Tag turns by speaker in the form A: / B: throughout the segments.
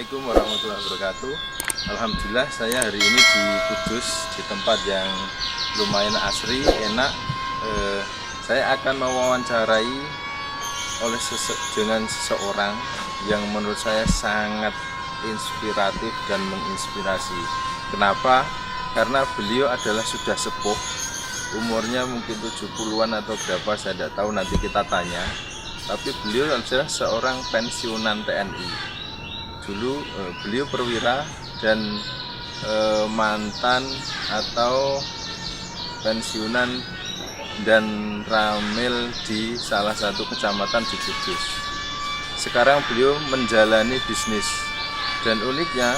A: Assalamualaikum warahmatullahi wabarakatuh. Alhamdulillah saya hari ini di Kudus, di tempat yang lumayan asri, enak. Saya akan mewawancarai dengan seseorang yang menurut saya sangat inspiratif dan menginspirasi. Kenapa? Karena beliau adalah sudah sepuh, umurnya mungkin 70-an atau berapa, saya tidak tahu, nanti kita tanya. Tapi beliau adalah seorang pensiunan TNI. Dulu beliau perwira dan mantan atau pensiunan dan ramil di salah satu kecamatan di Kudus. Sekarang beliau menjalani bisnis, dan uniknya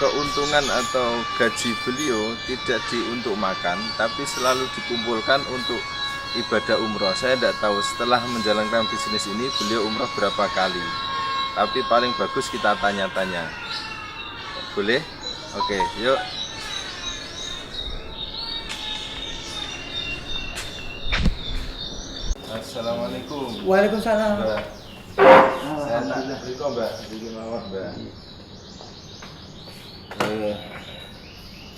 A: keuntungan atau gaji beliau tidak untuk makan, tapi selalu dikumpulkan untuk ibadah umroh. Saya tidak tahu setelah menjalankan bisnis ini beliau umroh berapa kali, tapi paling bagus kita tanya-tanya. Boleh? Oke, yuk. Assalamualaikum.
B: Waalaikumsalam.
A: Mbak. Saya nak beriko Mbak, bikin mawar Mbak.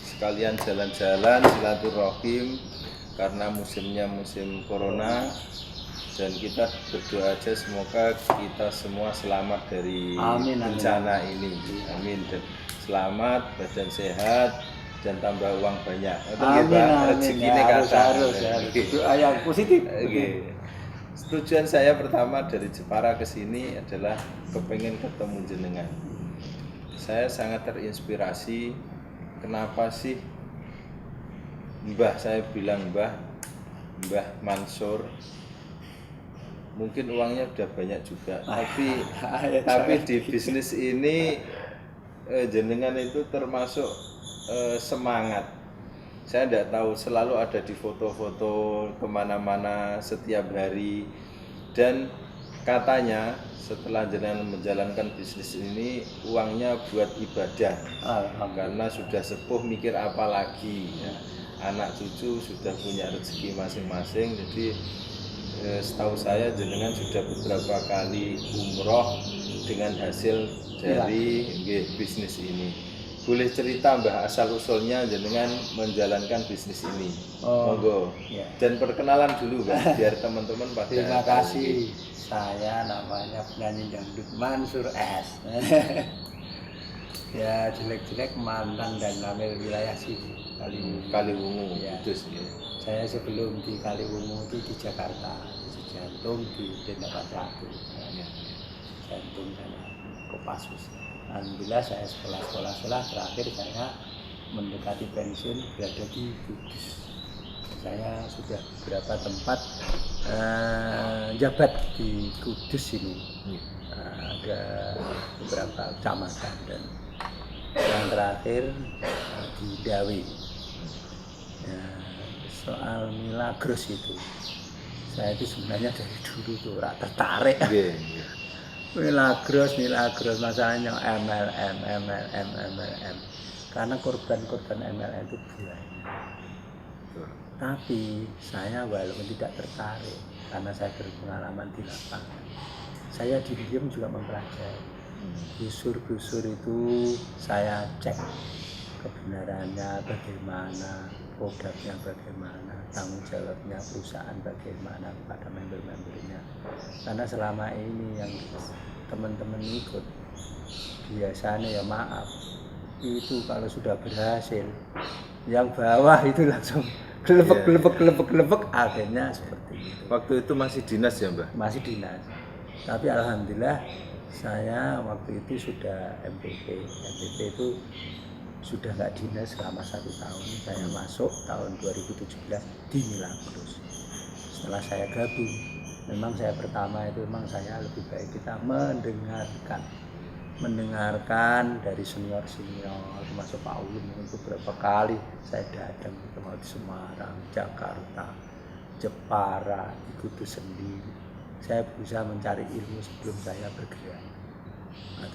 A: Sekalian jalan-jalan silaturahim karena musimnya musim corona, dan kita berdoa aja semoga kita semua selamat dari bencana ini. Amin. Dan selamat, badan sehat, dan tambah uang banyak.
B: Amin. Harus doa yang positif.
A: Tujuan saya pertama dari Jepara ke sini adalah kepengen ketemu jenengan. Saya sangat terinspirasi. Kenapa sih Mbah, saya bilang Mbah Mansur, mungkin uangnya udah banyak juga, tapi di bisnis ini jenengan itu termasuk semangat. Saya tidak tahu, selalu ada di foto-foto kemana-mana setiap hari, dan katanya setelah jenengan menjalankan bisnis ini uangnya buat ibadah, karena sudah sepuh, mikir apa lagi ya. Anak cucu sudah punya rezeki masing-masing. Jadi setahu saya jenengan sudah beberapa kali umroh dengan hasil dari bisnis ini. Boleh cerita Mbah asal usulnya jenengan menjalankan bisnis ini? Monggo.
B: Ya.
A: Dan perkenalan dulu Mbah, biar teman-teman pada.
B: Terima kasih. Saya namanya penyanyi dangdut Mansur S. Ya, jelek-jelek mantan dan ramil wilayah sini,
A: Kaliwungu.
B: Ya.
A: Kudus ya.
B: Saya sebelum di Kaliwungu itu di Jakarta, di Jantung, di Dendapat Ratu. Jantung sana, Kopassus. Alhamdulillah saya sekolah, terakhir saya mendekati pensiun berada di Kudus. Saya sudah beberapa tempat jabat di Kudus ini. Ada beberapa kecamatan, dan yang terakhir di Dawi. Ya, soal Milagros itu, saya itu sebenarnya dari dulu tuh tertarik. Milagros, masalahnya MLM. Karena korban MLM itu banyak. Tapi saya walaupun tidak tertarik, karena saya berpengalaman di lapangan, saya diam juga mempelajari. Busur itu saya cek kebenarannya bagaimana, produknya bagaimana, tanggung jawabnya perusahaan bagaimana kepada member-membernya. Karena selama ini yang teman-teman ikut biasanya ya maaf, itu kalau sudah berhasil, yang bawah itu langsung gelebek, akhirnya seperti itu.
A: Waktu itu masih dinas ya Mbah?
B: Masih dinas. Tapi alhamdulillah saya waktu itu sudah MPP itu sudah nggak dinas selama 1 tahun. Saya masuk tahun 2017 di Milagros. Setelah saya gabung, memang saya pertama itu memang saya lebih baik kita mendengarkan dari senior termasuk Pak Ulum. Untuk beberapa kali saya datang ke Semarang, Jakarta, Jepara, di Kudus sendiri. Saya berusaha mencari ilmu sebelum saya bergerak. Nah,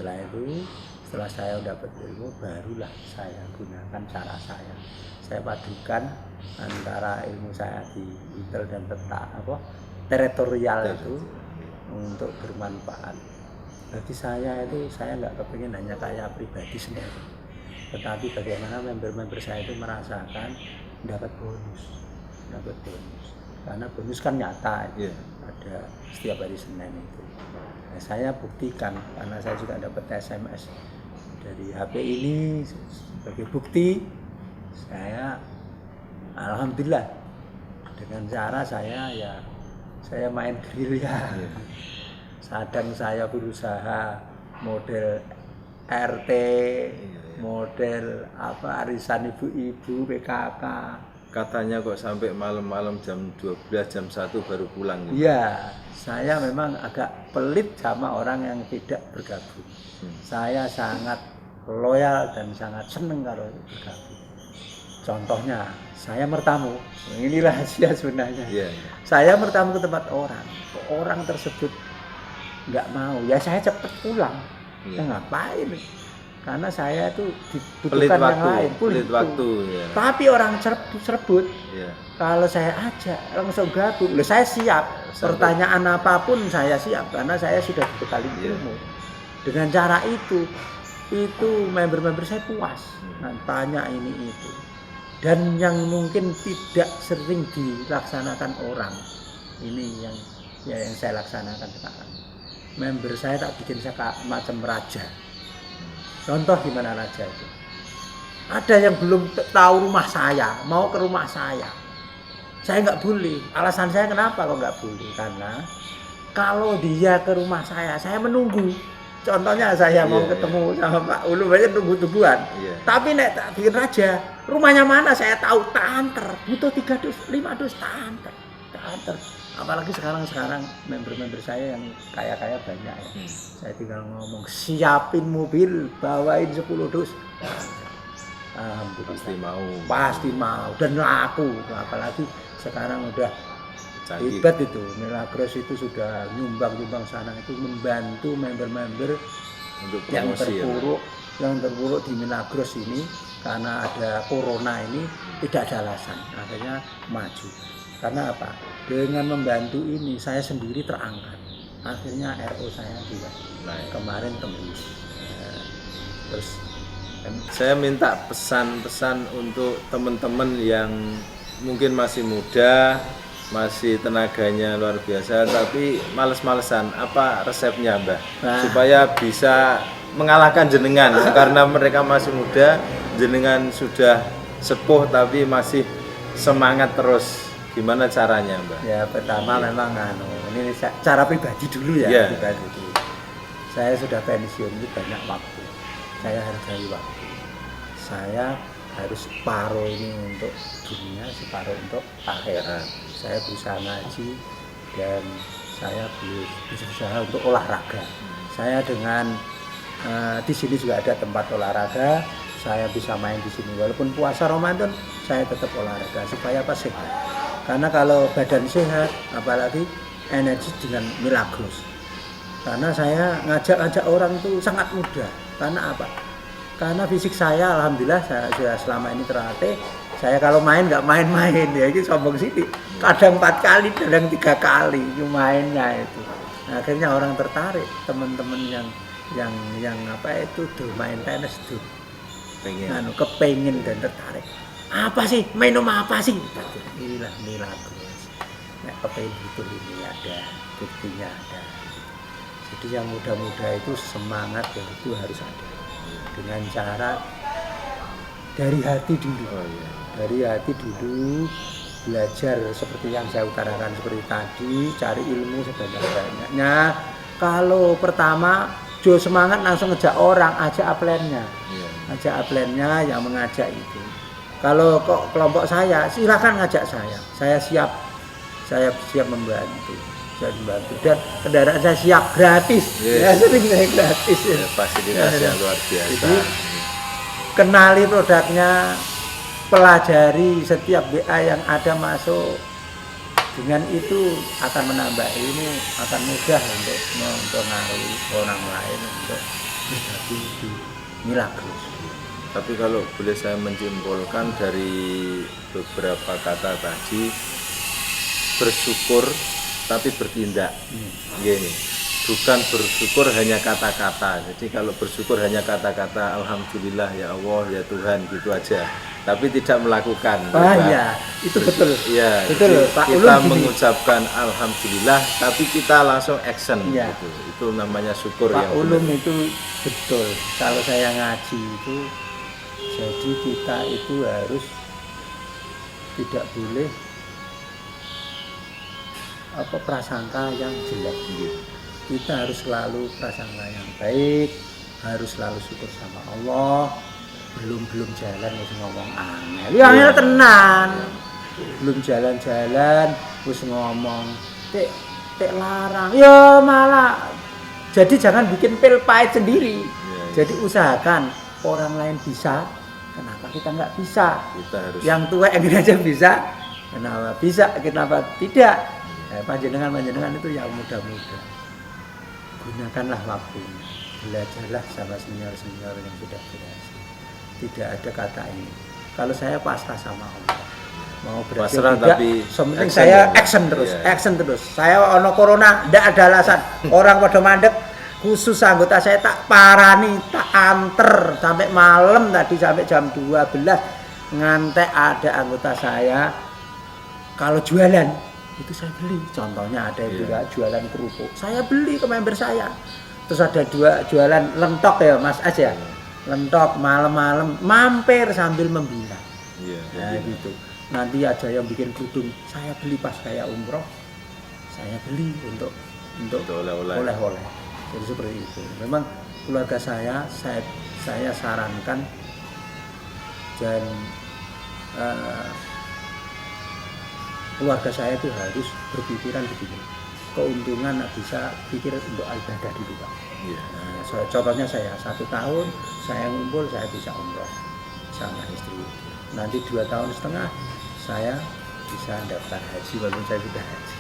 B: setelah saya dapat ilmu, barulah saya gunakan cara saya. Saya padukan antara ilmu saya di intel dan teritorial itu untuk bermanfaat. Bagi saya itu, saya nggak kepingin hanya kayak pribadi sendiri, tetapi bagaimana member-member saya itu merasakan dapat bonus, karena bonus kan nyata,
A: Iya.
B: ada setiap hari Senin itu. Nah, saya buktikan karena saya juga dapat SMS dari HP ini sebagai bukti. Saya alhamdulillah dengan cara saya main gerilya.
A: Iya.
B: Kadang saya berusaha model RT, model arisan ibu-ibu, PKK.
A: Katanya kok sampai malam-malam jam 12, jam 1 baru pulang gitu.
B: Iya, saya memang agak pelit sama orang yang tidak bergabung. Saya sangat loyal dan sangat seneng kalau bergabung. Contohnya, saya bertamu. Ini rahasia sebenarnya.
A: Iya.
B: Saya bertamu ke tempat orang tersebut nggak mau, ya saya cepat pulang.
A: Iya.
B: Ya ngapain? Karena saya itu
A: Pelit
B: dibutuhkan yang
A: waktu,
B: lain.
A: pelit waktu. Ya.
B: Tapi orang cerbut,
A: Iya.
B: kalau saya ajak langsung gabung, loh saya siap.
A: Sampai-
B: Pertanyaan apapun saya siap karena saya sudah dibekali
A: Iya.
B: ilmu. Dengan cara itu member-member saya puas. Nah, tanya ini itu. Dan yang mungkin tidak sering dilaksanakan orang, ini yang saya laksanakan sekarang. Member saya tak bikin saya macam raja. Contoh gimana raja itu? Ada yang belum tahu rumah saya, mau ke rumah saya nggak boleh. Alasan saya kenapa kok nggak boleh? Karena kalau dia ke rumah saya menunggu. Contohnya saya mau
A: Iya,
B: ketemu sama Pak Ulu, banyak tunggu-tungguan.
A: Iya.
B: Tapi nek tak bikin raja, rumahnya mana saya tahu, tak anter. Butuh 3 dus, 5 dus, tak anter. Apalagi sekarang member-member saya yang kaya-kaya banyak ya. Saya tinggal ngomong, siapin mobil, bawain 10 dus. Alhamdulillah. Pasti mau dan laku. Apalagi sekarang udah
A: Canggih.
B: hebat itu. Milagros itu sudah nyumbang sana itu membantu member-member
A: Untuk
B: yang
A: promosi
B: terpuruk di Milagros ini karena ada corona ini tidak ada alasan. Akhirnya maju. Karena apa? Dengan membantu ini saya sendiri terangkat. Akhirnya RO saya juga kemarin tembus. Terus
A: saya minta pesan-pesan untuk teman-teman yang mungkin masih muda, masih tenaganya luar biasa, tapi males-malesan. Apa resepnya, Mbah?
B: Nah.
A: Supaya bisa mengalahkan jenengan, karena mereka masih muda, jenengan sudah sepuh tapi masih semangat terus. Gimana caranya, Mbah?
B: ya pertama memang ini cara pribadi dulu ya.
A: Iya.
B: Pribadi dulu. Saya sudah pensiun itu banyak waktu. Saya hargai waktu. Saya harus separuh ini untuk dunia, separuh untuk akhirat. Saya berusaha ngaji dan saya berusaha untuk olahraga. Saya dengan di sini juga ada tempat olahraga. Saya bisa main di sini walaupun puasa Ramadan, saya tetap olahraga supaya apa sehat. Karena kalau badan sehat, apalagi energi dengan Milagros. Karena saya ngajak orang itu sangat mudah. Karena apa? Karena fisik saya alhamdulillah saya sudah selama ini terlatih. Saya kalau main nggak main-main ya, ini sombong sih. Kadang 4 kali, kadang 3 kali mainnya itu. Nah, akhirnya orang tertarik, teman-teman yang apa itu tuh main tenis tuh. Kepengen dan tertarik. Apa sih? Minum apa sih? Inilah Milagros. Nah, kepengen betul ini ada, buktinya ada. Jadi yang muda-muda itu semangat ya itu harus ada. Dengan cara dari hati dulu. Dari hati dulu belajar seperti yang saya utarakan seperti tadi, cari ilmu sebanyak-banyaknya. Kalau pertama jo semangat langsung ngejak orang, ajak upline-nya. Ajak upline-nya yang mengajak itu. Kalau kok kelompok saya, silakan ngajak saya. Saya siap membantu. Dan kendaraan saya siap gratis. Ya, sering saya gratis.
A: Ya, fasilitas yang luar biasa.
B: Jadi kenali produknya, pelajari setiap BA yang ada masuk. Dengan itu akan menambah ilmu, akan mudah untuk mempengaruhi orang lain untuk menjadi di Milagros.
A: Tapi kalau boleh saya menyimpulkan dari beberapa kata tadi, bersyukur tapi bertindak. Gini, bukan bersyukur hanya kata-kata. Jadi kalau bersyukur hanya kata-kata alhamdulillah ya Allah ya Tuhan gitu aja, tapi tidak melakukan.
B: Ya, itu betul.
A: Ya,
B: Betul,
A: jadi
B: Pak
A: kita
B: Ulum gini.
A: mengucapkan alhamdulillah, tapi kita langsung action
B: Ya.
A: gitu. Itu namanya syukur
B: Pak
A: yang
B: Ulum
A: benar.
B: itu betul. Kalau saya ngaji itu, jadi kita itu harus tidak boleh prasangka yang jelek. Kita harus selalu prasangka yang baik, harus selalu syukur sama Allah. Belum jalan wis ngomong angel. Ya angel tenan. Belum jalan-jalan wis ngomong tek larang. Ya malah. Jadi jangan bikin pil pahit sendiri. Jadi usahakan orang lain bisa, kenapa kita nggak bisa?
A: Kita harus
B: Yang tua yang aja bisa, kenapa bisa? Kenapa tidak? Panjenengan itu yang muda-muda. Gunakanlah waktunya, belajarlah sama senior-senior yang sudah berhasil. Tidak ada kata ini. Kalau saya pasrah sama Allah, mau berhasil
A: pasrah,
B: tidak,
A: tapi
B: sementing
A: action
B: saya
A: ya, Pak?
B: action terus,
A: Iya.
B: action terus. Saya ono corona, tidak ada alasan. Orang pada mandek, khusus anggota saya tak parani, tak anter sampai malam tadi sampai jam 12 ngantek ada anggota saya kalau jualan itu saya beli. Contohnya ada yang juga jualan kerupuk, saya beli ke member saya. Terus ada dua jualan lentok ya Mas As ya, lentok malam-malam mampir sambil membina. Nah gitu. Nanti ada yang bikin kerudung, saya beli pas saya umroh, saya beli untuk oleh-oleh. Jadi seperti itu. Memang keluarga saya sarankan dan keluarga saya itu harus berpikiran begini, keuntungan bisa pikir untuk ibadah dulu Pak. Nah, contohnya saya 1 tahun saya ngumpul saya bisa umroh sama istri, nanti 2,5 tahun saya bisa daftar haji walaupun saya sudah haji.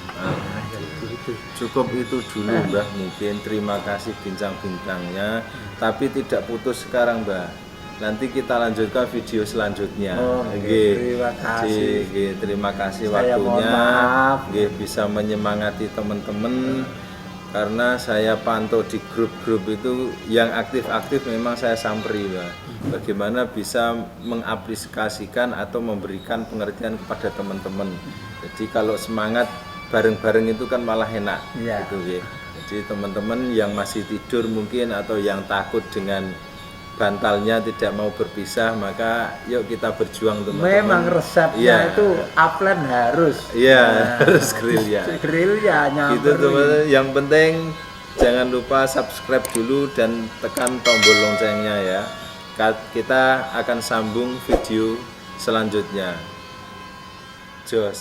B: Gitu.
A: Cukup itu dulu Mbah, mungkin terima kasih bincang-bincangnya, tapi tidak putus sekarang Mbah. Nanti kita lanjutkan video selanjutnya.
B: Terima kasih.
A: Terima kasih
B: Saya mohon
A: waktunya.
B: maaf.
A: Bisa menyemangati teman-teman karena saya pantau di grup-grup itu yang aktif-aktif memang saya samperi Mbak. Bagaimana bisa mengaplikasikan atau memberikan pengertian kepada teman-teman. Jadi kalau semangat bareng-bareng itu kan malah enak. Gitu, ya. Jadi teman-teman yang masih tidur mungkin atau yang takut dengan bantalnya tidak mau berpisah, maka yuk kita berjuang teman-teman.
B: Memang resepnya itu upland harus.
A: Harus grill ya.
B: Grill ya nyamperin.
A: Gitu teman-teman. Yang penting jangan lupa subscribe dulu dan tekan tombol loncengnya ya. Kita akan sambung video selanjutnya. Jos.